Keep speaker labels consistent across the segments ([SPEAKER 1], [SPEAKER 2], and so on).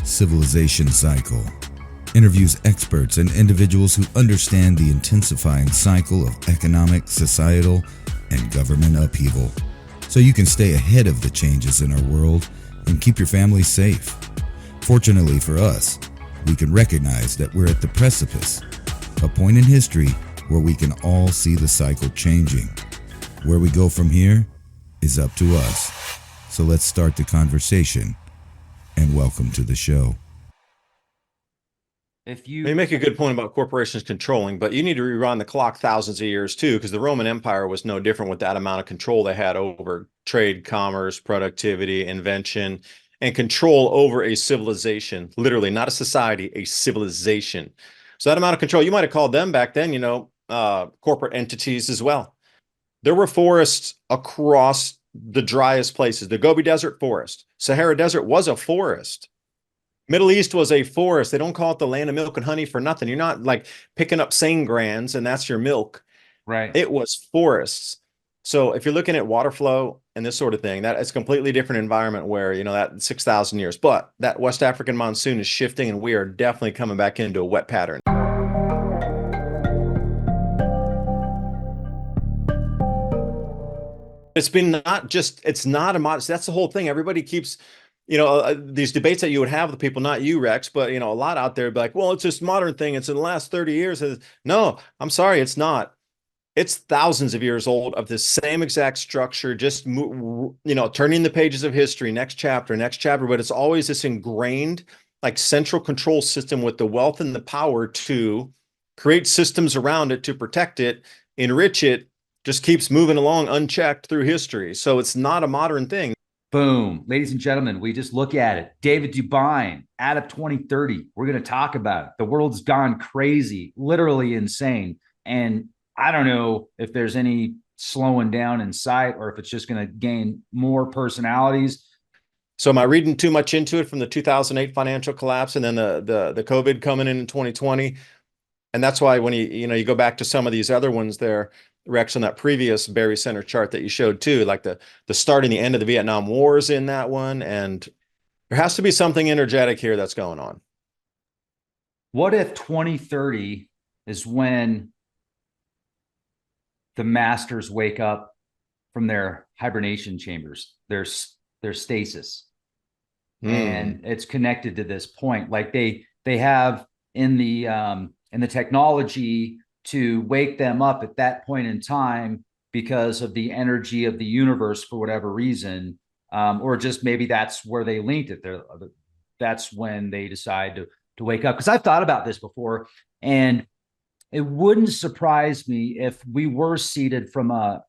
[SPEAKER 1] Civilization Cycle interviews experts and individuals who understand the intensifying cycle of economic, societal, and government upheaval, so you can stay ahead of the changes in our world and keep your family safe. Fortunately for us, we can recognize that we're at the precipice, a point in history where we can all see the cycle changing. Where we go from here is up to us. So let's start the conversation, and welcome to the show.
[SPEAKER 2] You make a good point about corporations controlling, but you need to rerun the clock thousands of years too, because the Roman Empire was no different with that amount of control they had over trade, commerce, productivity, invention, and control over a civilization. Literally, not a society, a civilization. So that amount of control, you might have called them back then, corporate entities as well. There were forests across the driest places. The Gobi Desert, forest. Sahara Desert was a forest. Middle East was a forest. They don't call it the land of milk and honey for nothing. You're not like picking up sane grans and that's your milk.
[SPEAKER 3] Right.
[SPEAKER 2] It was forests. So if you're looking at water flow and this sort of thing, that is a completely different environment where, that 6,000 years. But that West African monsoon is shifting and we are definitely coming back into a wet pattern. It's not a modest. That's the whole thing. Everybody keeps, these debates that you would have with people, not you, Rex, but, a lot out there be like, well, it's this modern thing. It's in the last 30 years. No, I'm sorry. It's not. It's thousands of years old of the same exact structure, just, turning the pages of history, next chapter, but it's always this ingrained, like central control system with the wealth and the power to create systems around it, to protect it, enrich it, just keeps moving along unchecked through history. So it's not a modern thing.
[SPEAKER 3] Boom. Ladies and gentlemen, we just look at it. David DuByne, out of 2030. We're going to talk about it. The world's gone crazy, literally insane. And I don't know if there's any slowing down in sight or if it's just going to gain more personalities.
[SPEAKER 2] So am I reading too much into it from the 2008 financial collapse and then the COVID coming in 2020? And that's why when you go back to some of these other ones there, Rex, on that previous Barry Center chart that you showed too, like the start and the end of the Vietnam War is in that one. And there has to be something energetic here that's going on.
[SPEAKER 3] What if 2030 is when the masters wake up from their hibernation chambers, their stasis, and it's connected to this point? Like they have in the technology to wake them up at that point in time because of the energy of the universe for whatever reason, or just maybe that's where they linked it. That's when they decide to wake up. Because I've thought about this before, and it wouldn't surprise me if we were seeded from a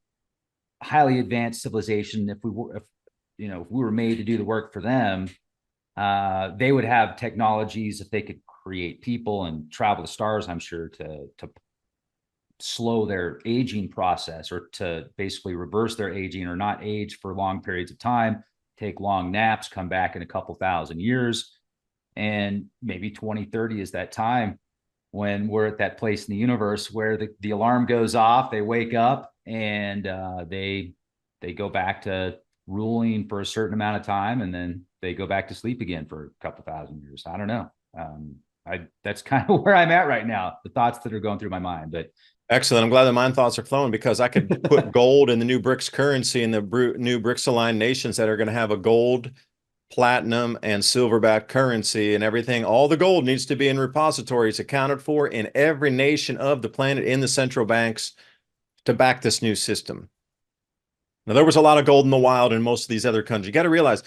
[SPEAKER 3] highly advanced civilization. If we were made to do the work for them, they would have technologies if they could create people and travel the stars, I'm sure, to slow their aging process, or to basically reverse their aging, or not age for long periods of time, take long naps, come back in a couple thousand years. And maybe 2030 is that time when we're at that place in the universe where the alarm goes off, they wake up, and they go back to ruling for a certain amount of time, and then they go back to sleep again for a couple thousand years. I don't know. That's kind of where I'm at right now, the thoughts that are going through my mind. But
[SPEAKER 2] excellent. I'm glad that my thoughts are flowing, because I could put gold in the new BRICS currency and the new BRICS aligned nations that are going to have a gold, platinum, and silver-backed currency, and everything. All the gold needs to be in repositories accounted for in every nation of the planet, in the central banks, to back this new system. Now, there was a lot of gold in the wild in most of these other countries. You got to realize,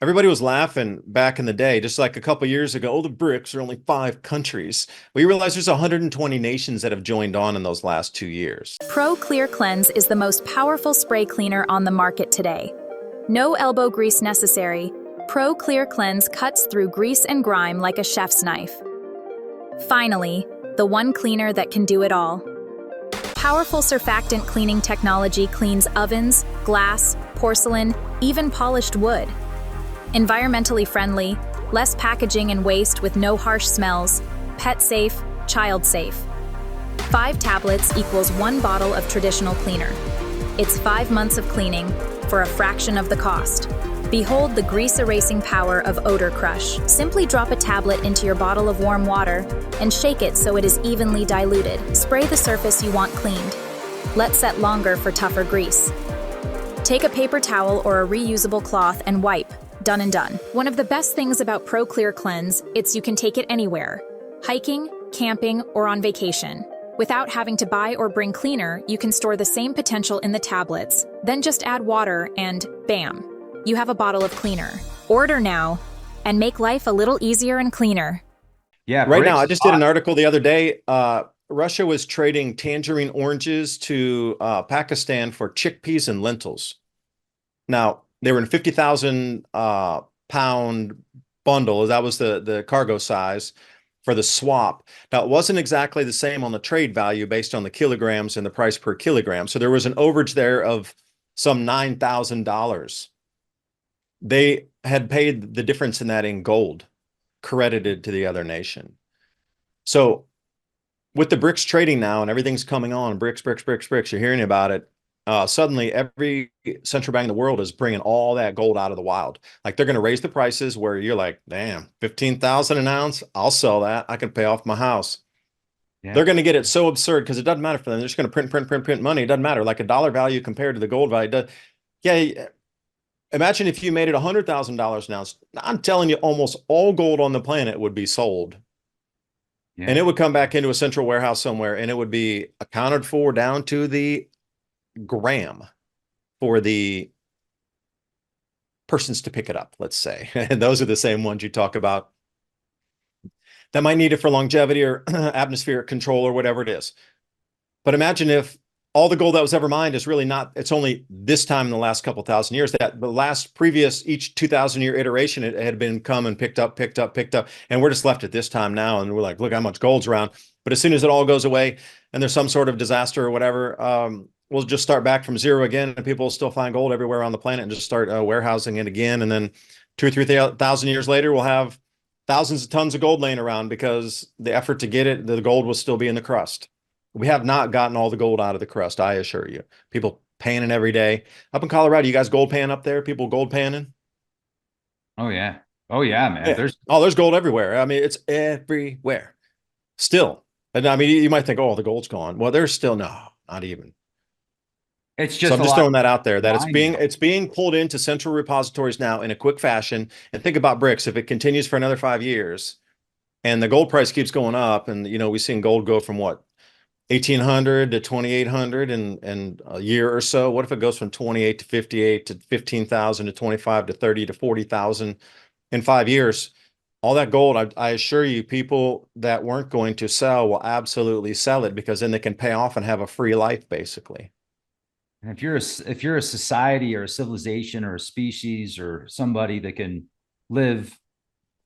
[SPEAKER 2] everybody was laughing back in the day, just like a couple years ago, the BRICS are only 5 countries. We realize there's 120 nations that have joined on in those last 2 years.
[SPEAKER 4] Pro Clear Cleanse is the most powerful spray cleaner on the market today. No elbow grease necessary. Pro Clear Cleanse cuts through grease and grime like a chef's knife. Finally, the one cleaner that can do it all. Powerful surfactant cleaning technology cleans ovens, glass, porcelain, even polished wood. Environmentally friendly, less packaging and waste with no harsh smells, pet safe, child safe. 5 tablets equals 1 bottle of traditional cleaner. It's 5 months of cleaning for a fraction of the cost. Behold the grease-erasing power of Odor Crush. Simply drop a tablet into your bottle of warm water and shake it so it is evenly diluted. Spray the surface you want cleaned. Let set longer for tougher grease. Take a paper towel or a reusable cloth and wipe. Done and done. One of the best things about Pro Clear Cleanse, it's you can take it anywhere. Hiking, camping, or on vacation. Without having to buy or bring cleaner, you can store the same potential in the tablets, then just add water and bam, you have a bottle of cleaner. Order now and make life a little easier and cleaner.
[SPEAKER 3] Yeah.
[SPEAKER 2] Right now, I just did an article the other day. Russia was trading tangerine oranges to Pakistan for chickpeas and lentils. Now, they were in 50,000 pound bundle. That was the cargo size for the swap. Now, it wasn't exactly the same on the trade value based on the kilograms and the price per kilogram. So there was an overage there of some $9,000. They had paid the difference in that in gold, credited to the other nation. So with the BRICS trading now and everything's coming on, BRICS, you're hearing about it. Suddenly every central bank in the world is bringing all that gold out of the wild. Like they're going to raise the prices where you're like, damn, 15,000 an ounce. I'll sell that. I can pay off my house. Yeah. They're going to get it so absurd because it doesn't matter for them. They're just going to print money. It doesn't matter. Like a dollar value compared to the gold value. Yeah. Imagine if you made it $100,000 an ounce. I'm telling you, almost all gold on the planet would be sold. Yeah. And it would come back into a central warehouse somewhere and it would be accounted for down to the gram for the persons to pick it up, let's say. And those are the same ones you talk about that might need it for longevity or atmospheric control or whatever it is. But imagine if all the gold that was ever mined is really not, it's only this time in the last couple thousand years that the last previous, each 2,000 year iteration, it had been come and picked up. And we're just left at this time now. And we're like, look how much gold's around. But as soon as it all goes away and there's some sort of disaster or whatever, we'll just start back from zero again and people will still find gold everywhere on the planet and just start warehousing it again. And then 2,000 or 3,000 years later, we'll have thousands of tons of gold laying around because the effort to get it, the gold will still be in the crust. We have not gotten all the gold out of the crust, I assure you. People panning every day. Up in Colorado, you guys gold pan up there? People gold panning?
[SPEAKER 3] Oh, yeah. Oh, yeah, man.
[SPEAKER 2] Yeah. There's gold everywhere. I mean, it's everywhere. Still. And I mean, you might think, oh, the gold's gone. Well, there's still, no, not even.
[SPEAKER 3] It's just,
[SPEAKER 2] so I'm just throwing that out there that it's being pulled into central repositories now in a quick fashion. And think about BRICS. If it continues for another 5 years and the gold price keeps going up and, you know, we've seen gold go from what? 1,800 to 2,800 in a year or so. What if it goes from 28 to 58 to 15,000 to 25 to 30 to 40,000 in 5 years? All that gold, I assure you, people that weren't going to sell will absolutely sell it because then they can pay off and have a free life, basically.
[SPEAKER 3] And if you're a society or a civilization or a species or somebody that can live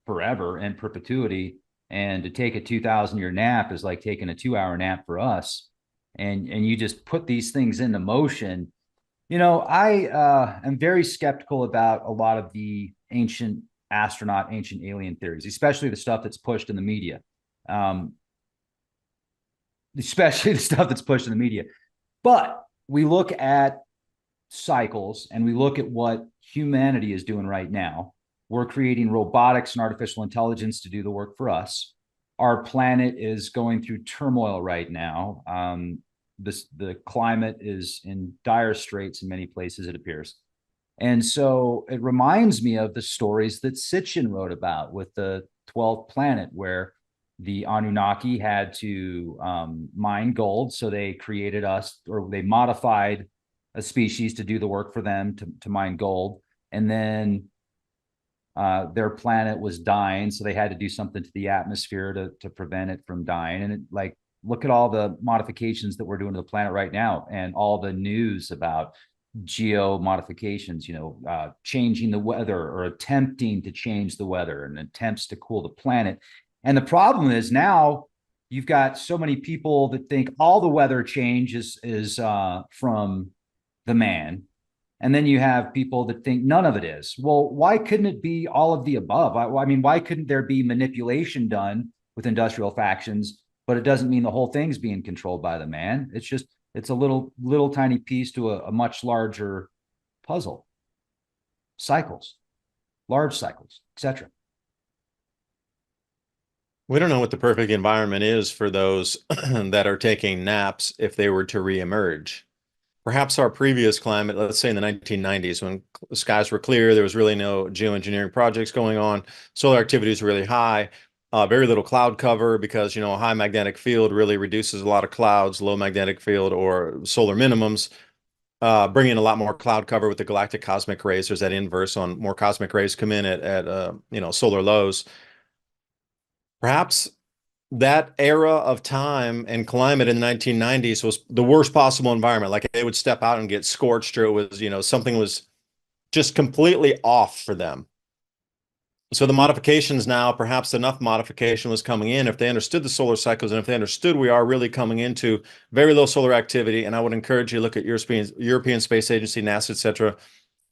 [SPEAKER 3] forever in perpetuity, and to take a 2,000-year nap is like taking a 2-hour nap for us. And you just put these things into motion. You know, I am very skeptical about a lot of the ancient astronaut, ancient alien theories, especially the stuff that's pushed in the media. But we look at cycles and we look at what humanity is doing right now. We're creating robotics and artificial intelligence to do the work for us. Our planet is going through turmoil right now. The climate is in dire straits in many places, it appears. And so it reminds me of the stories that Sitchin wrote about with the 12th planet, where the Anunnaki had to mine gold. So they created us, or they modified a species to do the work for them to mine gold. And then their planet was dying, so they had to do something to the atmosphere to prevent it from dying. And look at all the modifications that we're doing to the planet right now, and all the news about geo modifications, changing the weather or attempting to change the weather and attempts to cool the planet. And the problem is now you've got so many people that think all the weather change is from the man. And then you have people that think none of it is. Well, why couldn't it be all of the above? I mean, why couldn't there be manipulation done with industrial factions, but it doesn't mean the whole thing's being controlled by the man? It's a little tiny piece to a much larger puzzle. cycles, large cycles, etc.
[SPEAKER 2] We don't know what the perfect environment is for those that are taking naps if they were to reemerge. Perhaps our previous climate, let's say in the 1990s, when the skies were clear, there was really no geoengineering projects going on, solar activity is really high, very little cloud cover because, a high magnetic field really reduces a lot of clouds, low magnetic field or solar minimums, bring in a lot more cloud cover with the galactic cosmic rays. There's that inverse on more cosmic rays come in at solar lows. Perhaps that era of time and climate in the 1990s was the worst possible environment. Like they would step out and get scorched, or it was, something was just completely off for them. So the modifications now, perhaps enough modification was coming in if they understood the solar cycles and if they understood we are really coming into very low solar activity. And I would encourage you to look at European Space Agency, NASA, etc.,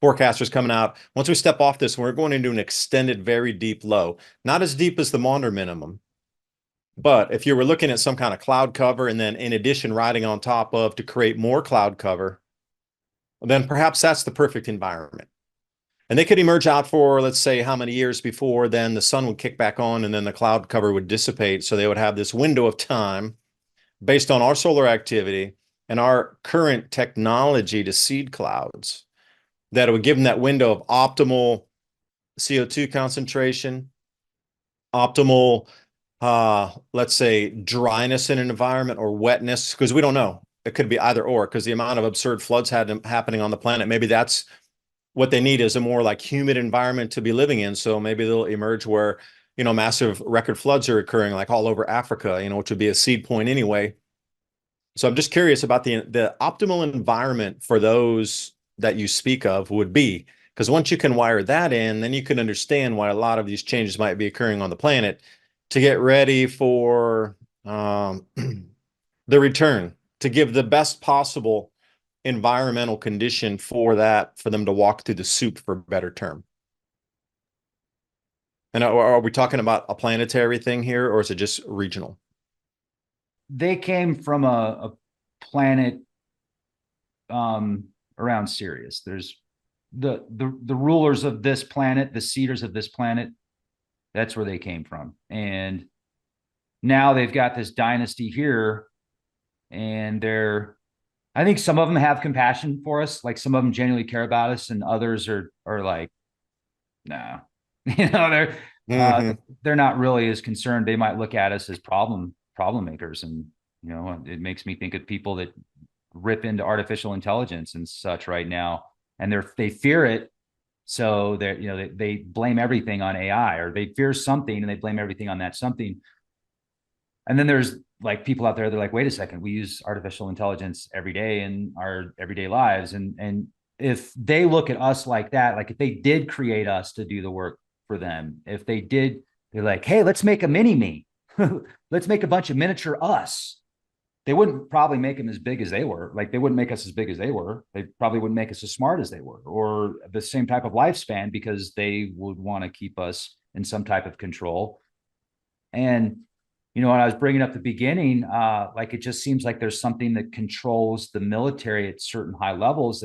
[SPEAKER 2] forecasters coming out. Once we step off this, we're going into an extended, very deep low, not as deep as the Maunder minimum. But if you were looking at some kind of cloud cover and then in addition riding on top of to create more cloud cover, then perhaps that's the perfect environment. And they could emerge out for, let's say, how many years before then the sun would kick back on and then the cloud cover would dissipate. So they would have this window of time based on our solar activity and our current technology to seed clouds that would give them that window of optimal CO2 concentration, optimal let's say dryness in an environment or wetness, because we don't know. It could be either or, because the amount of absurd floods happening on the planet, maybe that's what they need, is a more like humid environment to be living in. So maybe they'll emerge where, massive record floods are occurring like all over Africa, which would be a seed point anyway. So I'm just curious about the optimal environment for those that you speak of would be, because once you can wire that in, then you can understand why a lot of these changes might be occurring on the planet to get ready for the return, to give the best possible environmental condition for them to walk through the soup, for a better term. And are we talking about a planetary thing here, or is it just regional?
[SPEAKER 3] They came from a planet around Sirius. There's the rulers of this planet, the seeders of this planet. That's where they came from. And now they've got this dynasty here, and I think some of them have compassion for us. Like some of them genuinely care about us, and others are like, no, they're not really as concerned. They might look at us as problem makers. And, it makes me think of people that rip into artificial intelligence and such right now. And they fear it. So they blame everything on AI, or they fear something and they blame everything on that something. And then there's like people out there, they're like, wait a second, we use artificial intelligence every day in our everyday lives. And if they look at us like that, like if they did create us to do the work for them, if they did, they're like, hey, let's make a mini me. Let's make a bunch of miniature us. They wouldn't probably make them as big as they were. Like they wouldn't make us as big as they were. They probably wouldn't make us as smart as they were, or the same type of lifespan, because they would want to keep us in some type of control. And, when I was bringing up the beginning, like it just seems like there's something that controls the military at certain high levels.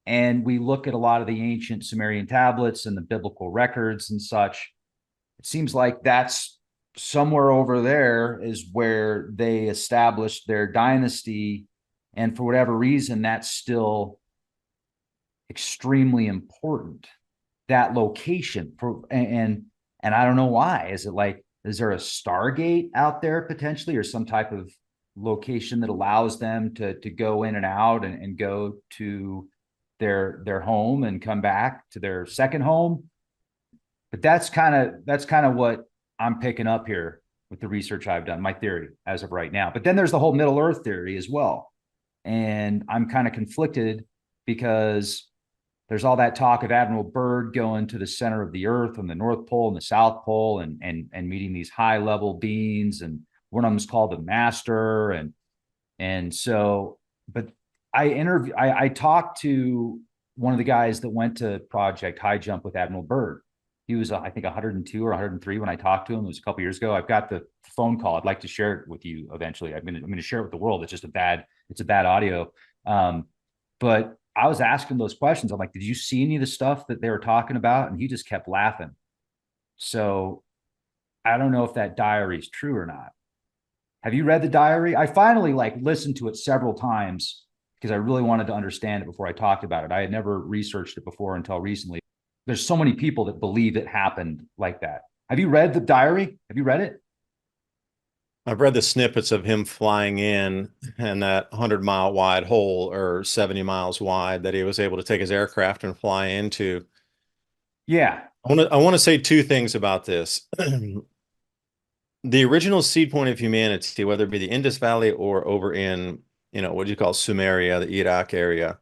[SPEAKER 3] And we look at a lot of the ancient Sumerian tablets and the biblical records and such. It seems like that's somewhere over there is where they established their dynasty. And for whatever reason, that's still extremely important, that location. And I don't know why. Is there a Stargate out there potentially, or some type of location that allows them to go in and out and go to their home and come back to their second home? But that's kind of what I'm picking up here with the research I've done, my theory as of right now. But then there's the whole Middle Earth theory as well. And I'm kind of conflicted, because there's all that talk of Admiral Byrd going to the center of the Earth, on the North Pole and the South Pole, and meeting these high level beings, and one of them is called the Master, and so. But I talked to one of the guys that went to Project High Jump with Admiral Byrd. He was, I think, 102 or 103 when I talked to him. It was a couple years ago. I've got the phone call. I'd like to share it with you eventually. I'm going to share it with the world. It's just bad audio. But I was asking those questions. I'm like, did you see any of the stuff that they were talking about? And he just kept laughing. So I don't know if that diary is true or not. Have you read the diary? I finally like listened to it several times because I really wanted to understand it before I talked about it. I had never researched it before until recently. There's so many people that believe it happened like that. Have you read the diary? Have you read it?
[SPEAKER 2] I've read the snippets of him flying in and that 100-mile wide hole or 70 miles wide that he was able to take his aircraft and fly into.
[SPEAKER 3] Yeah.
[SPEAKER 2] I want to say two things about this. The original seed point of humanity, whether it be the Indus Valley or over in, what do you call Sumeria, the Iraq area,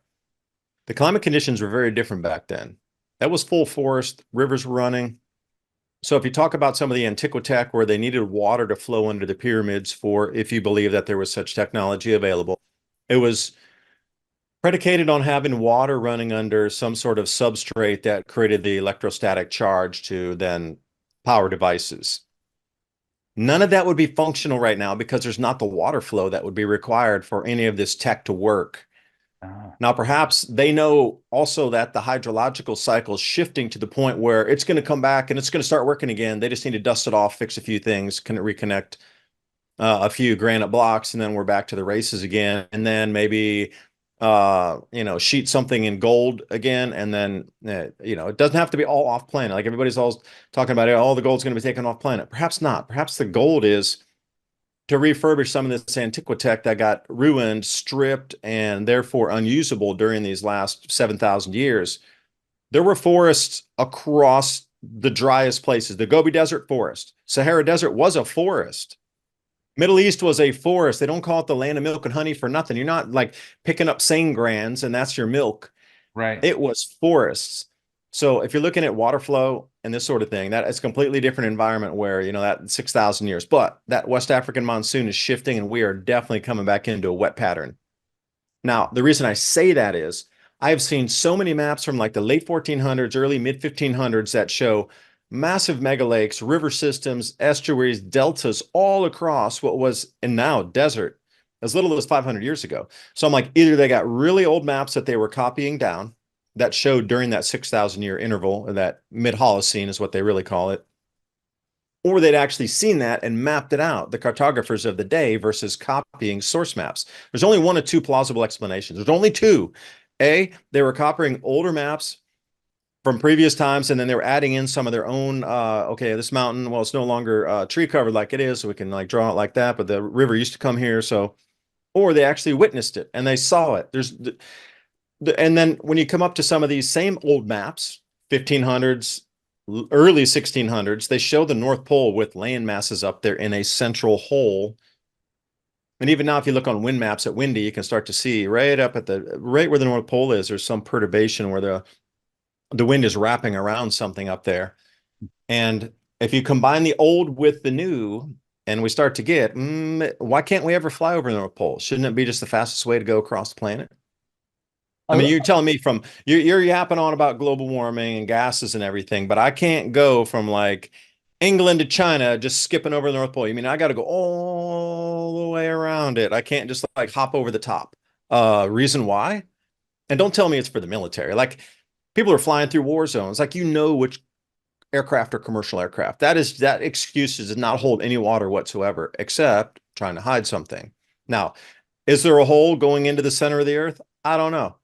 [SPEAKER 2] the climate conditions were very different back then. That was full forest, rivers were running. So if you talk about some of the Antiquitech where they needed water to flow under the pyramids for, if you believe that there was such technology available, it was predicated on having water running under some sort of substrate that created the electrostatic charge to then power devices. None of that would be functional right now because there's not the water flow that would be required for any of this tech to work. Now, perhaps they know also that the hydrological cycle is shifting to the point where it's going to come back and it's going to start working again. They just need to dust it off, fix a few things, can reconnect a few granite blocks, and then we're back to the races again. And then maybe, sheet something in gold again. And then, it doesn't have to be all off planet. Like everybody's all talking about it. All the gold's going to be taken off planet. Perhaps not. Perhaps the gold is to refurbish some of this Antiquitech that got ruined, stripped, and therefore unusable during these last 7,000 years. There were forests across the driest places. The Gobi Desert forest. Sahara Desert was a forest. Middle East was a forest. They don't call it the land of milk and honey for nothing. You're not like picking up Sangrans and that's your milk.
[SPEAKER 3] Right.
[SPEAKER 2] It was forests. So if you're looking at water flow and this sort of thing, that is a completely different environment where, that 6,000 years, but that West African monsoon is shifting and we are definitely coming back into a wet pattern. Now, the reason I say that is I've seen so many maps from like the late 1400s, early mid 1500s that show massive mega lakes, river systems, estuaries, deltas all across what was and now desert as little as 500 years ago. So I'm like, either they got really old maps that they were copying down that showed during that 6,000 year interval, or that mid-Holocene is what they really call it, or they'd actually seen that and mapped it out, the cartographers of the day, versus copying source maps. There's only one of two plausible explanations. There's only two. A, they were copying older maps from previous times, and then they were adding in some of their own, this mountain, well, it's no longer tree covered like it is, so we can like draw it like that, but the river used to come here, so, or they actually witnessed it and they saw it. And then when you come up to some of these same old maps, 1500s, early 1600s, they show the North Pole with land masses up there in a central hole. And even now, if you look on wind maps at Windy, you can start to see right where the North Pole is, there's some perturbation where the wind is wrapping around something up there. And if you combine the old with the new, and we start to get, why can't we ever fly over the North Pole? Shouldn't it be just the fastest way to go across the planet? I mean, you're telling me you're yapping on about global warming and gases and everything, but I can't go from like England to China just skipping over the North Pole. You mean I got to go all the way around it? I can't just like hop over the top. Reason why? And don't tell me it's for the military. Like people are flying through war zones. Like which aircraft are commercial aircraft. That excuse does not hold any water whatsoever, except trying to hide something. Now, is there a hole going into the center of the earth? I don't know.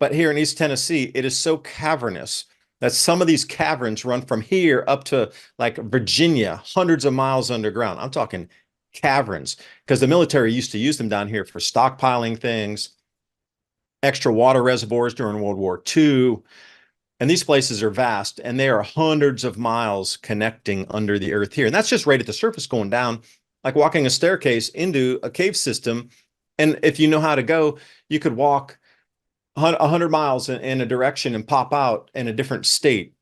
[SPEAKER 2] But here in East Tennessee, it is so cavernous that some of these caverns run from here up to like Virginia, hundreds of miles underground. I'm talking caverns because the military used to use them down here for stockpiling things, extra water reservoirs during World War II. And these places are vast and they are hundreds of miles connecting under the earth here. And that's just right at the surface going down, like walking a staircase into a cave system. And if you know how to go, you could walk 100 miles in a direction and pop out in a different state.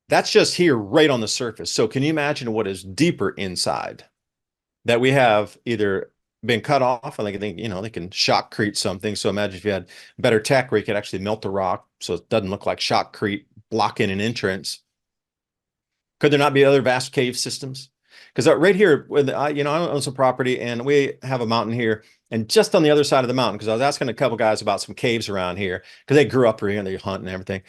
[SPEAKER 2] That's just here right on the surface. So can you imagine what is deeper inside that we have either been cut off, and they can shotcrete something. So imagine if you had better tech where you could actually melt the rock so it doesn't look like shotcrete blocking an entrance. Could there not be other vast cave systems? Because right here, I own some property and we have a mountain here, and just on the other side of the mountain, because I was asking a couple guys about some caves around here, because they grew up here and they hunt and everything.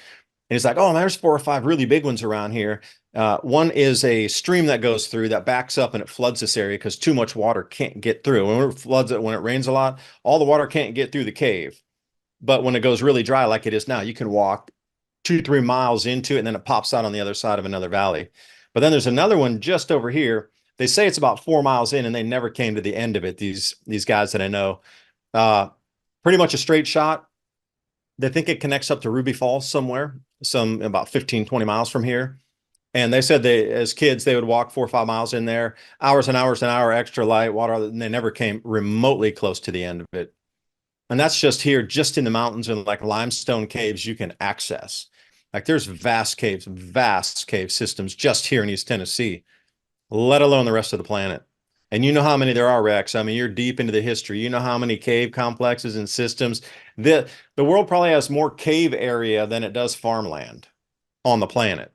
[SPEAKER 2] And he's like, oh, there's 4 or 5 really big ones around here. One is a stream that goes through that backs up and it floods this area because too much water can't get through. When it rains a lot, all the water can't get through the cave. But when it goes really dry, like it is now, you can walk 2-3 miles into it, and then it pops out on the other side of another valley. But then there's another one just over here. They say it's about 4 miles in, and they never came to the end of it. These guys that I know, pretty much a straight shot. They think it connects up to Ruby Falls somewhere, about 15, 20 miles from here. And they said as kids, they would walk 4 or 5 miles in there, hours and hours and hour, extra light water, and they never came remotely close to the end of it. And that's just here, just in the mountains, and like limestone caves you can access. Like there's vast cave systems just here in East Tennessee, let alone the rest of the planet. And you know how many there are, Rex. I mean, you're deep into the history. You know how many cave complexes and systems. The world probably has more cave area than it does farmland on the planet.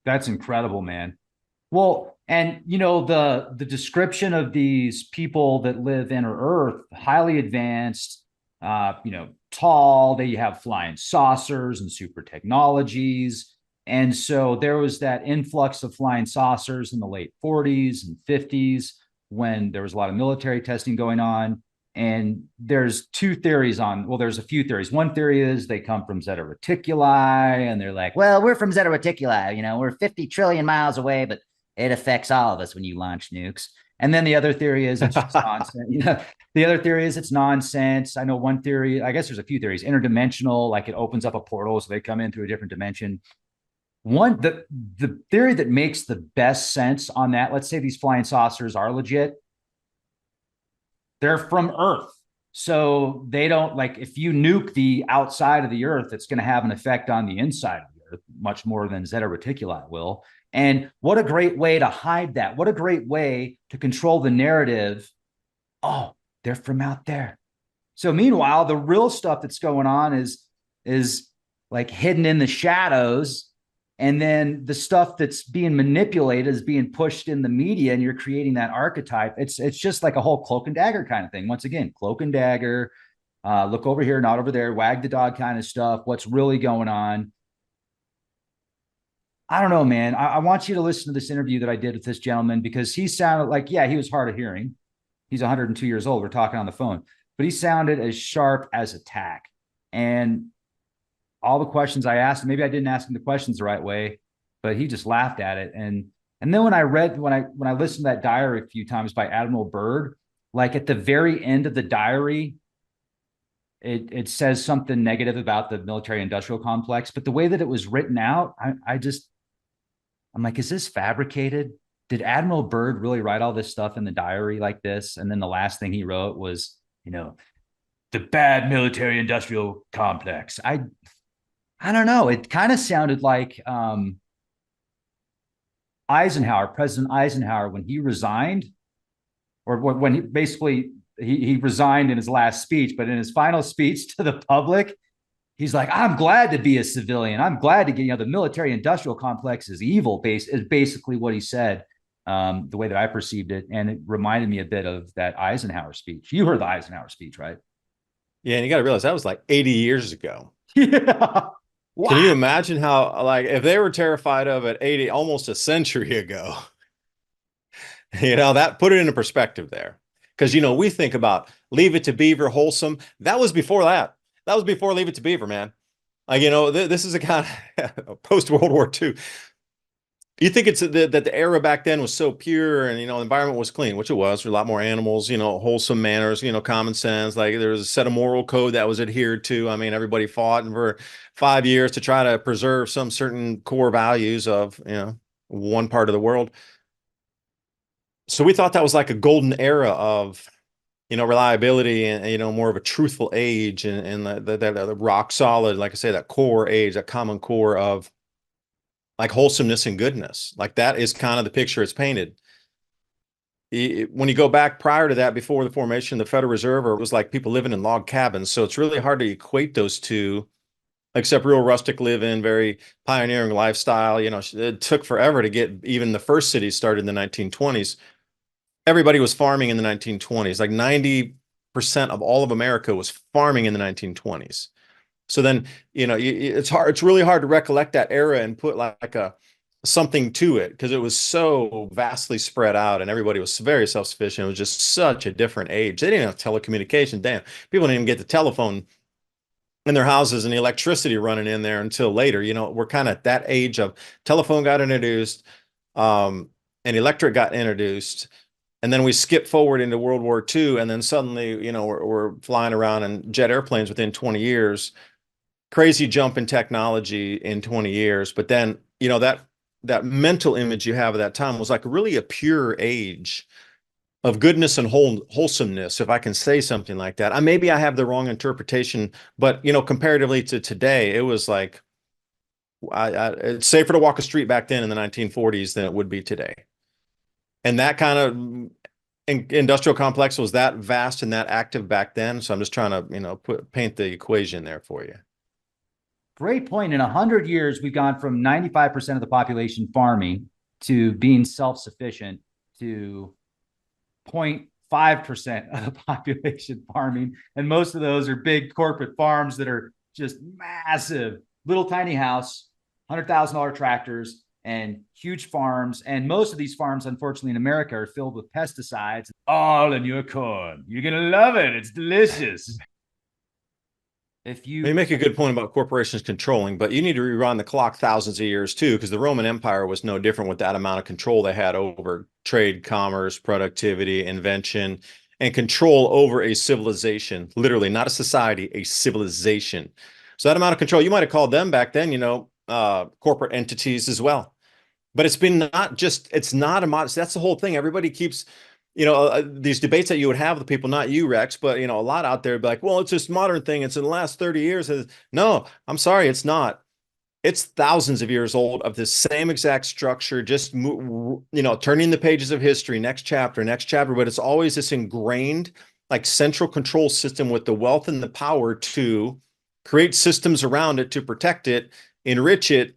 [SPEAKER 3] That's incredible, man. Well, and the description of these people that live inner Earth, highly advanced, tall, they have flying saucers and super technologies. And so there was that influx of flying saucers in the late 40s and 50s when there was a lot of military testing going on. And there's two theories there's a few theories. One theory is they come from Zeta Reticuli, and they're like, well, we're from Zeta Reticuli, we're 50 trillion miles away, but it affects all of us when you launch nukes. And then the other theory is it's just nonsense. The other theory is it's nonsense. I know one theory, I guess there's a few theories, interdimensional, like it opens up a portal so they come in through a different dimension. The theory that makes the best sense on that, let's say these flying saucers are legit. They're from Earth. So they don't, like, if you nuke the outside of the Earth, it's going to have an effect on the inside of the Earth, much more than Zeta Reticuli will. And what a great way to hide that. What a great way to control the narrative. Oh, they're from out there. So meanwhile, the real stuff that's going on is like hidden in the shadows. And then the stuff that's being manipulated is being pushed in the media, and you're creating that archetype. It's just like a whole cloak and dagger kind of thing. Once again, cloak and dagger, look over here, not over there, wag the dog kind of stuff. What's really going on? I don't know, man. I want you to listen to this interview that I did with this gentleman, because he sounded like, yeah, he was hard of hearing. He's 102 years old. We're talking on the phone, but he sounded as sharp as a tack. And all the questions I asked, maybe I didn't ask him the questions the right way, but he just laughed at it. And then when I listened to that diary a few times by Admiral Byrd, like at the very end of the diary, it says something negative about the military industrial complex, but the way that it was written out, I'm like, is this fabricated? Did Admiral Byrd really write all this stuff in the diary like this? And then the last thing he wrote was, the bad military industrial complex. I don't know. It kind of sounded like President Eisenhower, when he resigned, or when he resigned in his last speech, but in his final speech to the public, he's like, I'm glad to be a civilian. I'm glad to get, the military industrial complex is evil, is basically what he said, the way that I perceived it. And it reminded me a bit of that Eisenhower speech. You heard the Eisenhower speech, right?
[SPEAKER 2] Yeah, and you got to realize that was like 80 years ago.
[SPEAKER 3] Yeah. Wow.
[SPEAKER 2] Can you imagine how, like, if they were terrified of it 80, almost a century ago, that put it into perspective there. Because, we think about Leave It to Beaver, Wholesome. That was before that. That was before Leave It to Beaver, man. Like, this is a kind of post-World War II. You think it's that the era back then was so pure and, the environment was clean, which it was. There were a lot more animals, wholesome manners, common sense. Like there was a set of moral code that was adhered to. I mean, everybody fought for 5 years to try to preserve some certain core values of, one part of the world. So we thought that was like a golden era of, reliability and, more of a truthful age and the rock solid, like I say, that core age, that common core of like wholesomeness and goodness. Like that is kind of the picture it's painted. When you go back prior to that, before the formation of the Federal Reserve, it was like people living in log cabins. So it's really hard to equate those two, except real rustic living, very pioneering lifestyle. You know, it took forever to get even the first cities started in the 1920s. Everybody was farming in the 1920s. Like 90% of all of America was farming in the 1920s. So then, you know, it's hard. It's really hard to recollect that era and put like a something to it because it was so vastly spread out and everybody was very self-sufficient. It was just such a different age. They didn't have telecommunication. Damn, people didn't even get the telephone in their houses and the electricity running in there until later. You know, we're kind of at that age of telephone got introduced, and electric got introduced. And then we skip forward into World War II, and then suddenly, you know, we're flying around in jet airplanes within 20 years. Crazy jump in technology in 20 years. But then, you know, that mental image you have of that time was like really a pure age of goodness and wholesomeness, if I can say something like that. Maybe I have the wrong interpretation, but, you know, comparatively to today, it was like, it's safer to walk a street back then in the 1940s than it would be today. And that kind of industrial complex was that vast and that active back then. So I'm just trying to, you know, paint the equation there for you.
[SPEAKER 3] Great point. In 100 years, we've gone from 95% of the population farming to being self-sufficient to 0.5% of the population farming. And most of those are big corporate farms that are just massive, little tiny house, $100,000 tractors, and huge farms. And most of these farms, unfortunately, in America are filled with pesticides. All in your corn. You're going to love it. It's delicious.
[SPEAKER 2] You make a good point about corporations controlling, but you need to rewind the clock thousands of years too, because the Roman Empire was no different with that amount of control they had over trade, commerce, productivity, invention, and control over a civilization. Literally, not a society, a civilization. So that amount of control, you might have called them back then, you know, corporate entities as well. But it's been not just, it's not a modest, that's the whole thing. Everybody keeps, you know, these debates that you would have with people, not you, Rex, but, you know, a lot out there be like, well, it's this modern thing. It's in the last 30 years. No, I'm sorry, it's not. It's thousands of years old of the same exact structure, just, you know, turning the pages of history, next chapter, but it's always this ingrained, like central control system with the wealth and the power to create systems around it to protect it, enrich it,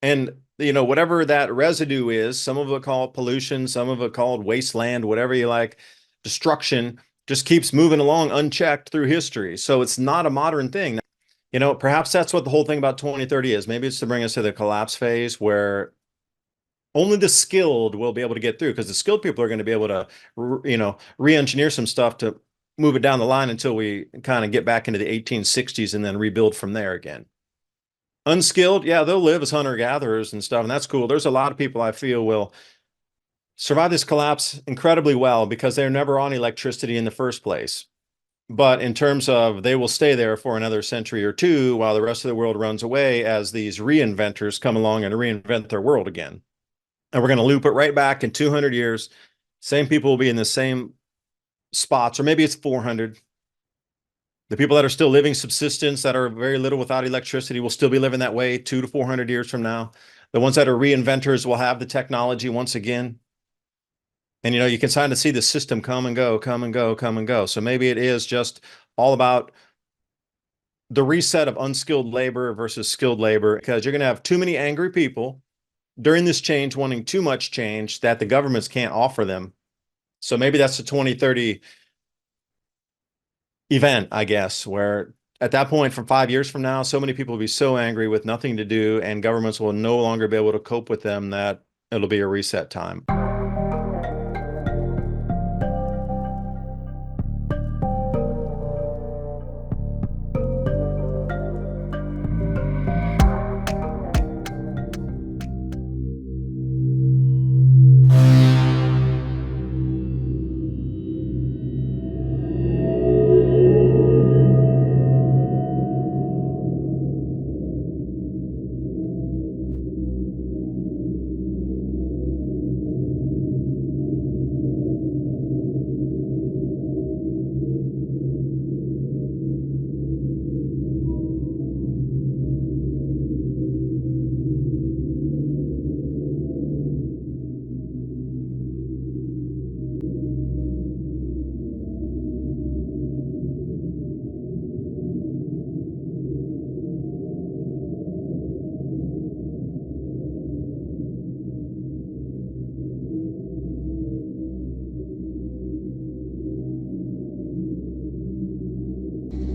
[SPEAKER 2] and, you know, whatever that residue is, some of it called pollution, some of it called wasteland, whatever you like, destruction, just keeps moving along unchecked through history. So it's not a modern thing. You know, perhaps that's what the whole thing about 2030 is. Maybe it's to bring us to the collapse phase where only the skilled will be able to get through, because the skilled people are going to be able to, you know, re-engineer some stuff to move it down the line until we kind of get back into the 1860s and then rebuild from there again. Unskilled, yeah, they'll live as hunter-gatherers and stuff, and that's cool. There's a lot of people I feel will survive this collapse incredibly well because they're never on electricity in the first place. But in terms of they will stay there for another century or two while the rest of the world runs away as these reinventors come along and reinvent their world again. And we're going to loop it right back in 200 years. Same people will be in the same spots, or maybe it's 400. The people that are still living subsistence, that are very little without electricity, will still be living that way 200 to 400 years from now. The ones that are reinventors will have the technology once again. And, you know, you can kind of see the system come and go, come and go, come and go. So maybe it is just all about the reset of unskilled labor versus skilled labor, because you're going to have too many angry people during this change wanting too much change that the governments can't offer them. So maybe that's the 2030 event, I guess, where at that point, from 5 years from now, so many people will be so angry with nothing to do and governments will no longer be able to cope with them that it'll be a reset time.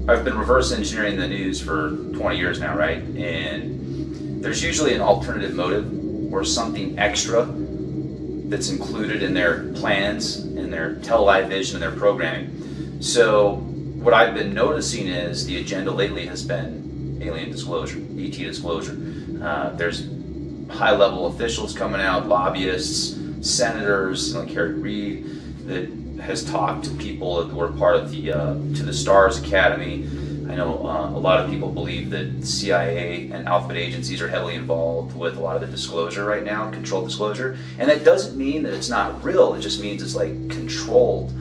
[SPEAKER 5] I've been reverse engineering the news for 20 years now, right? And there's usually an alternative motive or something extra that's included in their plans, in their television, and their programming. So what I've been noticing is the agenda lately has been alien disclosure, ET disclosure. There's high-level officials coming out, lobbyists, senators like Harry Reid, that has talked to people who are part of the Stars Academy. I know a lot of people believe that CIA and alphabet agencies are heavily involved with a lot of the disclosure right now, controlled disclosure. And that doesn't mean that it's not real, it just means it's like controlled.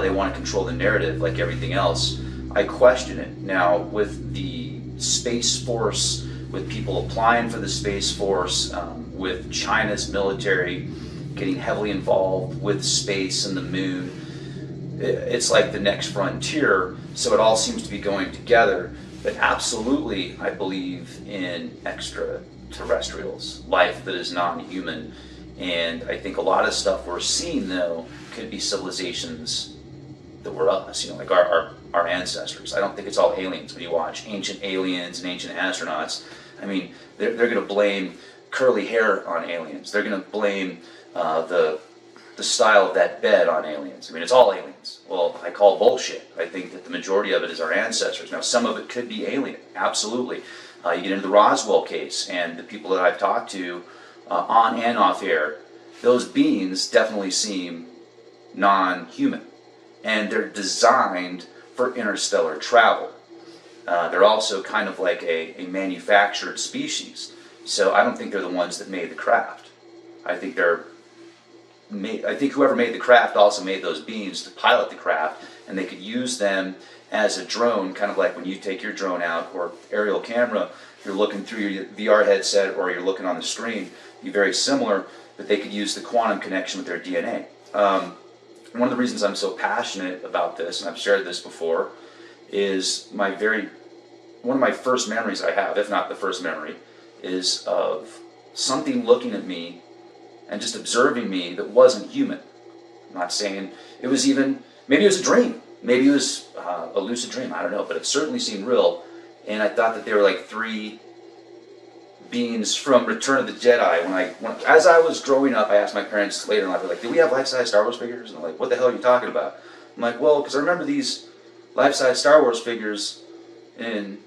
[SPEAKER 5] They want to control the narrative like everything else. I question it. Now, with the Space Force, with people applying for the Space Force, with China's military getting heavily involved with space and the moon, it's like the next frontier, so it all seems to be going together. But absolutely, I believe in extraterrestrials, life that is non-human. And I think a lot of stuff we're seeing, though, could be civilizations that were us, like our ancestors. I don't think it's all aliens. When you watch Ancient Aliens and Ancient Astronauts, I mean, they're going to blame curly hair on aliens. They're going to blame the style of that bed on aliens. I mean, it's all aliens. Well, I call bullshit. I think that the majority of it is our ancestors. Now, some of it could be alien, absolutely. You get into the Roswell case, and the people that I've talked to on and off air, those beings definitely seem non-human. And they're designed for interstellar travel. They're also kind of like a manufactured species. So I don't think they're the ones that made the craft. I think whoever made the craft also made those beings to pilot the craft, and they could use them as a drone, kind of like when you take your drone out or aerial camera, you're looking through your VR headset or you're looking on the screen, be very similar, but they could use the quantum connection with their DNA. One of the reasons I'm so passionate about this, and I've shared this before, is one of my first memories I have, if not the first memory, is of something looking at me and just observing me that wasn't human. I'm not saying it was even, maybe it was a dream, maybe it was a lucid dream, I don't know, but it certainly seemed real. And I thought that they were like three beings from Return of the Jedi. As I was growing up, I asked my parents later in life, like, "Did we have life-size Star Wars figures?" And they're like, "What the hell are you talking about?" I'm like, "Well, because I remember these life-size Star Wars figures in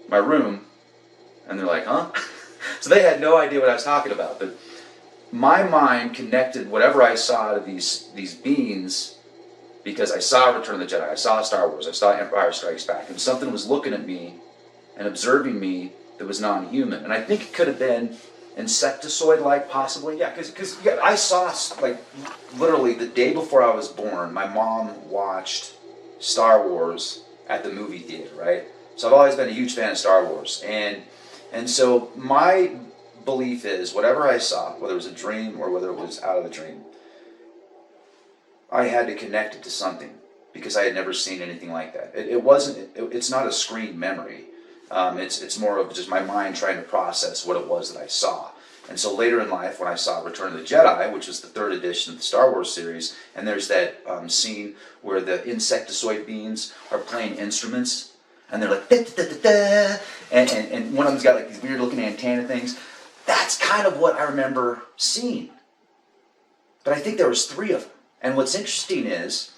[SPEAKER 5] my room." And they're like, "Huh?" So they had no idea what I was talking about. But my mind connected whatever I saw to these beings, because I saw Return of the Jedi, I saw Star Wars, I saw Empire Strikes Back, and something was looking at me and observing me that was non-human. And I think it could have been insectoid-like, possibly. Yeah, because I saw, like, literally the day before I was born, my mom watched Star Wars at the movie theater, right? So I've always been a huge fan of Star Wars. And so my belief is, whatever I saw, whether it was a dream or whether it was out of the dream, I had to connect it to something, because I had never seen anything like that. It's not a screen memory. It's more of just my mind trying to process what it was that I saw. And so later in life, when I saw Return of the Jedi, which was the third edition of the Star Wars series, and there's that scene where the insectoid beings are playing instruments, and they're like, da, da, da, da, da, and one of them's got like these weird looking antenna things. That's kind of what I remember seeing. But I think there was three of them. And what's interesting is,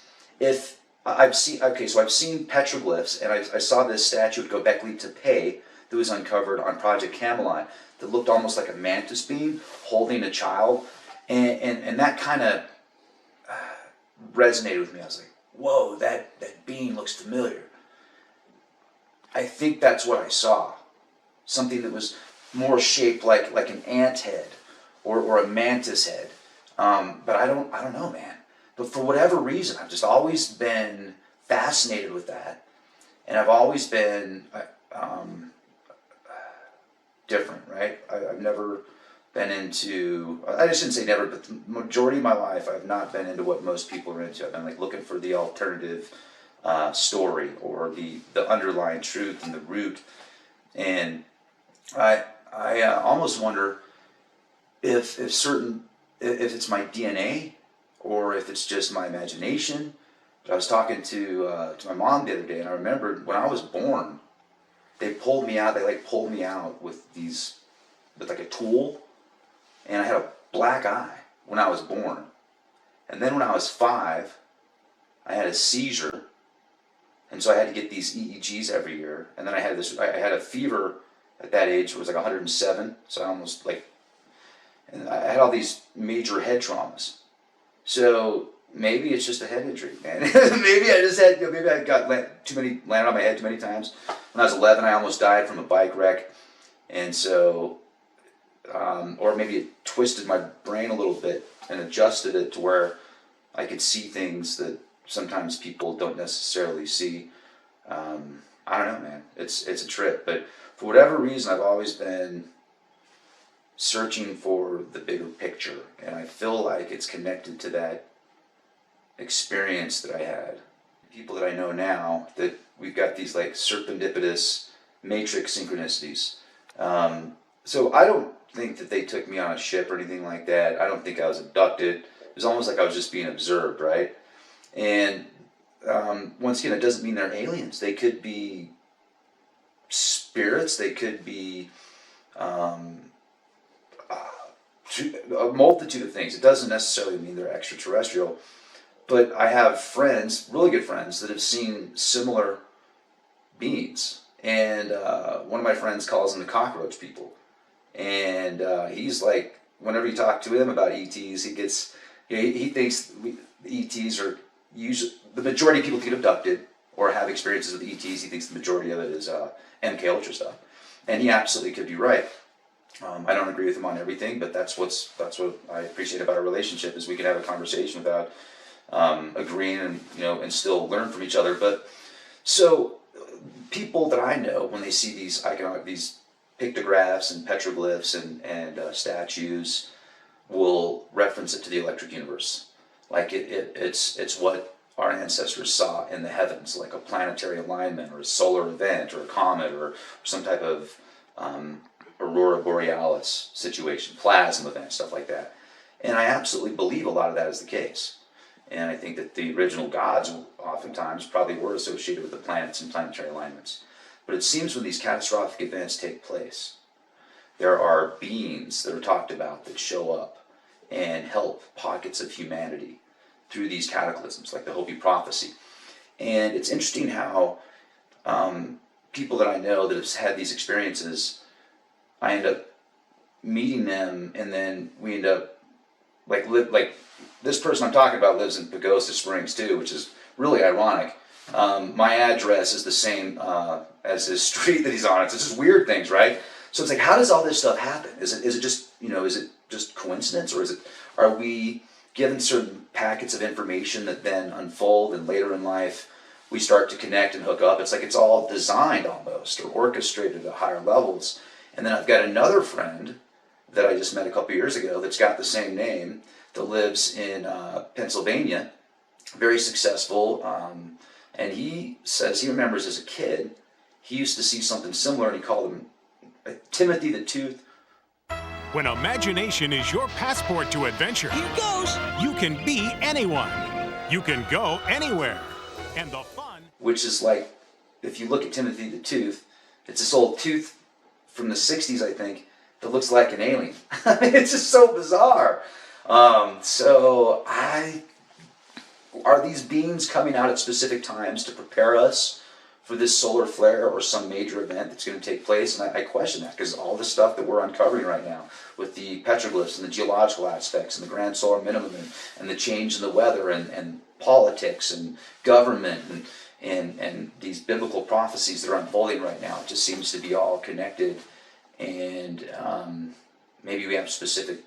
[SPEAKER 5] I've seen petroglyphs, and I saw this statue of Göbekli Tepe that was uncovered on Project Camelot that looked almost like a mantis being holding a child, and that kind of resonated with me. I was like, whoa, that being looks familiar. I think that's what I saw. Something that was more shaped like an ant head or a mantis head. But I don't know, man. But for whatever reason, I've just always been fascinated with that. And I've always been different, right? I've never been into, I shouldn't say never, but the majority of my life, I've not been into what most people are into. I've been like looking for the alternative story or the underlying truth and the root. And I almost wonder if it's my DNA, or if it's just my imagination, But I was talking to my mom the other day, and I remembered when I was born, they pulled me out. They like pulled me out with like a tool, and I had a black eye when I was born. And then when I was 5, I had a seizure, and so I had to get these EEGs every year. And then I had a fever at that age. It was like 107, so I almost and I had all these major head traumas. So maybe it's just a head injury, man. Maybe I just had, maybe I got landed on my head too many times. When I was 11, I almost died from a bike wreck, and so, or maybe it twisted my brain a little bit and adjusted it to where I could see things that sometimes people don't necessarily see. I don't know, man. It's a trip, but for whatever reason, I've always been searching for the bigger picture, and I feel like it's connected to that experience that I had. People that I know now, that we've got these like serendipitous matrix synchronicities. So I don't think that they took me on a ship or anything like that. I don't think I was abducted. It was almost like I was just being observed, right? And once again, it doesn't mean they're aliens. They could be spirits. They could be a multitude of things. It doesn't necessarily mean they're extraterrestrial. But I have friends, really good friends, that have seen similar beings. And one of my friends calls them the cockroach people. And he's like, whenever you talk to him about ETs, he thinks ETs are usually, the majority of people get abducted or have experiences with ETs. He thinks the majority of it is MK Ultra stuff. And he absolutely could be right. I don't agree with him on everything, but that's what I appreciate about our relationship, is we can have a conversation without agreeing, and and still learn from each other. But so people that I know, when they see these pictographs and petroglyphs and statues, will reference it to the electric universe, like it's what our ancestors saw in the heavens, like a planetary alignment or a solar event or a comet or some type of aurora borealis situation, plasma event, stuff like that. And I absolutely believe a lot of that is the case. And I think that the original gods oftentimes probably were associated with the planets and planetary alignments. But it seems when these catastrophic events take place, there are beings that are talked about that show up and help pockets of humanity through these cataclysms, like the Hopi prophecy. And it's interesting how people that I know that have had these experiences, I end up meeting them, and then we end up like this person I'm talking about lives in Pagosa Springs too, which is really ironic. My address is the same as his street that he's on. It's just weird things, right? So it's like, how does all this stuff happen? Is it just coincidence, or are we given certain packets of information that then unfold, and later in life we start to connect and hook up? It's like it's all designed almost, or orchestrated at higher levels. And then I've got another friend that I just met a couple years ago that's got the same name, that lives in Pennsylvania, very successful. And he says he remembers as a kid, he used to see something similar, and he called him Timothy the Tooth.
[SPEAKER 6] When imagination is your passport to adventure, here goes. You can be anyone. You can go anywhere. And the fun...
[SPEAKER 5] Which is like, if you look at Timothy the Tooth, it's this old tooth from the 60s, I think, that looks like an alien. It's just so bizarre. Are these beings coming out at specific times to prepare us for this solar flare or some major event that's going to take place? And I question that, because all the stuff that we're uncovering right now with the petroglyphs and the geological aspects and the grand solar minimum and the change in the weather and politics and government and these biblical prophecies that are unfolding right now, it just seems to be all connected. And maybe we have specific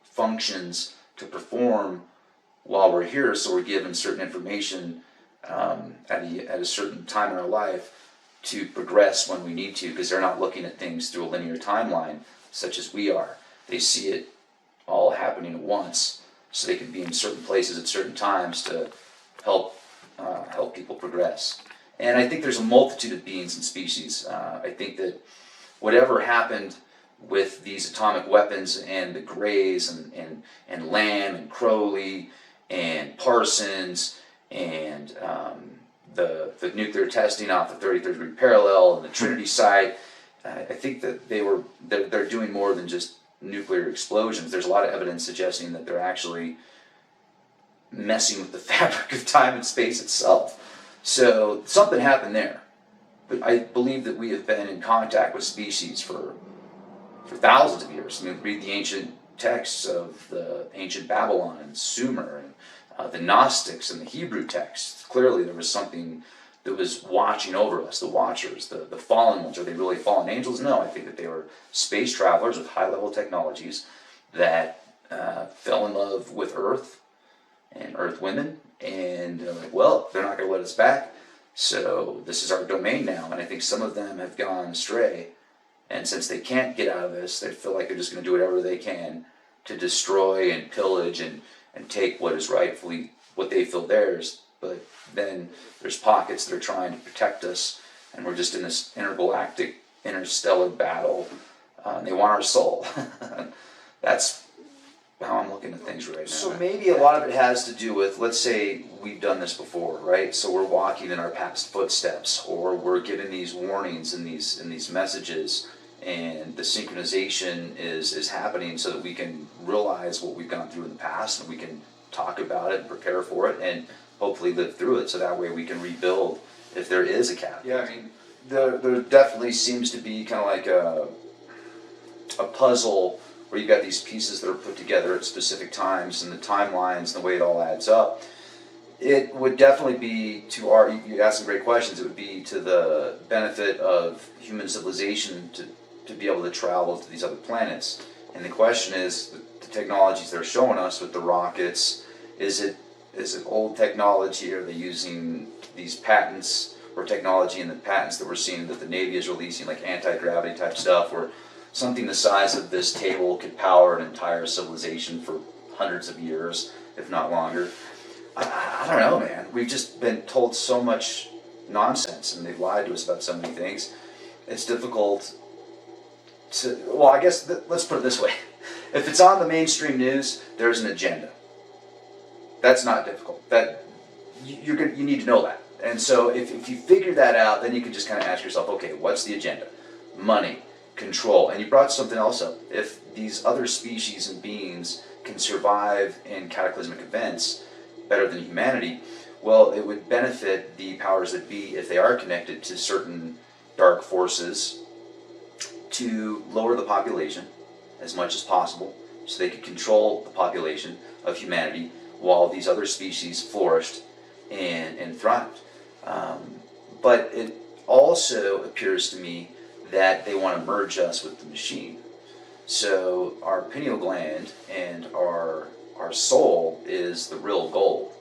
[SPEAKER 5] functions to perform while we're here, so we're given certain information at a certain time in our life to progress when we need to, because they're not looking at things through a linear timeline such as we are. They see it all happening at once, so they can be in certain places at certain times to help people progress. And I think there's a multitude of beings and species. I think that whatever happened with these atomic weapons and the Greys and Lamb and Crowley and Parsons and the nuclear testing off the 33rd degree parallel and the Trinity site. I think that they're doing more than just nuclear explosions. There's a lot of evidence suggesting that they're actually messing with the fabric of time and space itself. So something happened there. But I believe that we have been in contact with species for thousands of years. I mean, read the ancient texts of the ancient Babylon and Sumer and the Gnostics and the Hebrew texts. Clearly there was something that was watching over us, the watchers, the fallen ones. Are they really fallen angels? No, I think that they were space travelers with high-level technologies that fell in love with Earth and Earth women, and they're like, well, they're not going to let us back, so this is our domain now. And I think some of them have gone astray, and since they can't get out of this, they feel like they're just going to do whatever they can to destroy and pillage and take what is rightfully what they feel theirs. But then there's pockets that are trying to protect us, and we're just in this intergalactic, interstellar battle. They want our soul. That's how I'm looking at things right now. So maybe a lot of it has to do with, let's say we've done this before, right? So we're walking in our past footsteps, or we're given these warnings and these messages, and the synchronization is happening so that we can realize what we've gone through in the past, and we can talk about it and prepare for it, and hopefully live through it, so that way we can rebuild if there is a cataclysm. Yeah, I mean, there definitely seems to be kind of like a puzzle where you've got these pieces that are put together at specific times, and the timelines and the way it all adds up. It would definitely be you asked some great questions, it would be to the benefit of human civilization to be able to travel to these other planets. And the question is, the technologies they're showing us with the rockets, is it old technology? Are they using these patents or technology in the patents that we're seeing that the Navy is releasing, like anti-gravity type stuff, where something the size of this table could power an entire civilization for hundreds of years, if not longer? I don't know, man. We've just been told so much nonsense, and they've lied to us about so many things. It's difficult to, well, I guess, let's put it this way. If it's on the mainstream news, there's an agenda. That's not difficult. That you need to know that. And so if you figure that out, then you can just kind of ask yourself, okay, what's the agenda? Money, control. And you brought something else up. If these other species and beings can survive in cataclysmic events better than humanity, well, it would benefit the powers that be, if they are connected to certain dark forces, to lower the population as much as possible, so they could control the population of humanity while these other species flourished and thrived. But it also appears to me that they want to merge us with the machine. So our pineal gland and our soul is the real gold.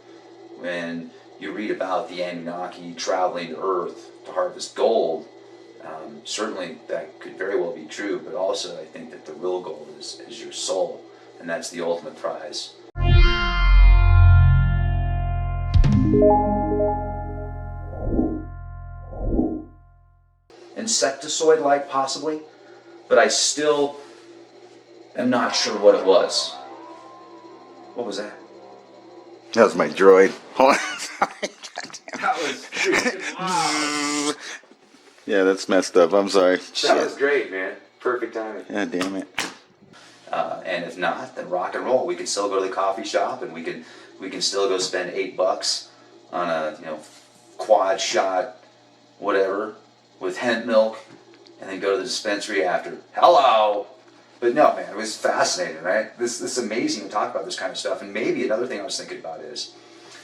[SPEAKER 5] When you read about the Anunnaki traveling to Earth to harvest gold, certainly that could very well be true, but also I think that the real gold is your soul, and that's the ultimate prize. Insectoid-like, possibly, but I still am not sure what it was. What was that?
[SPEAKER 7] That was my droid. Hold on.
[SPEAKER 5] That was wow.
[SPEAKER 7] Yeah, that's messed up. I'm sorry.
[SPEAKER 5] That was great, man. Perfect timing.
[SPEAKER 7] Yeah, damn it.
[SPEAKER 5] And if not, then rock and roll. We can still go to the coffee shop, and we can still go spend $8 on a quad shot, whatever, with hemp milk, and then go to the dispensary after. Hello. But no, man, it was fascinating, right? This is amazing to talk about this kind of stuff. And maybe another thing I was thinking about is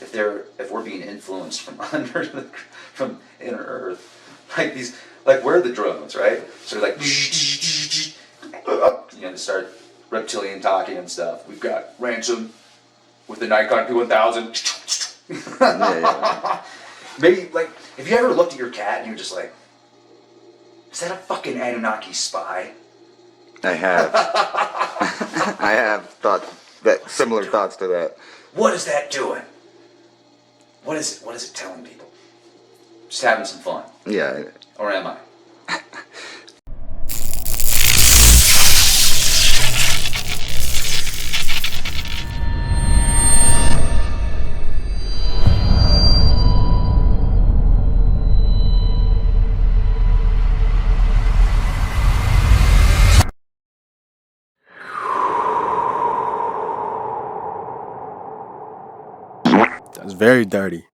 [SPEAKER 5] if we're being influenced from from inner Earth, like we're the drones, right? So they're like, to start reptilian talking and stuff. We've got Ransom with the Nikon P1000.
[SPEAKER 7] Yeah.
[SPEAKER 5] Maybe, like, have you ever looked at your cat and you're just like, is that a fucking Anunnaki spy?
[SPEAKER 7] I have. I have thought that similar thoughts to that.
[SPEAKER 5] What is that doing? What is it? What is it telling people? Just having some fun.
[SPEAKER 7] Yeah.
[SPEAKER 5] Or am I?
[SPEAKER 8] That's very dirty.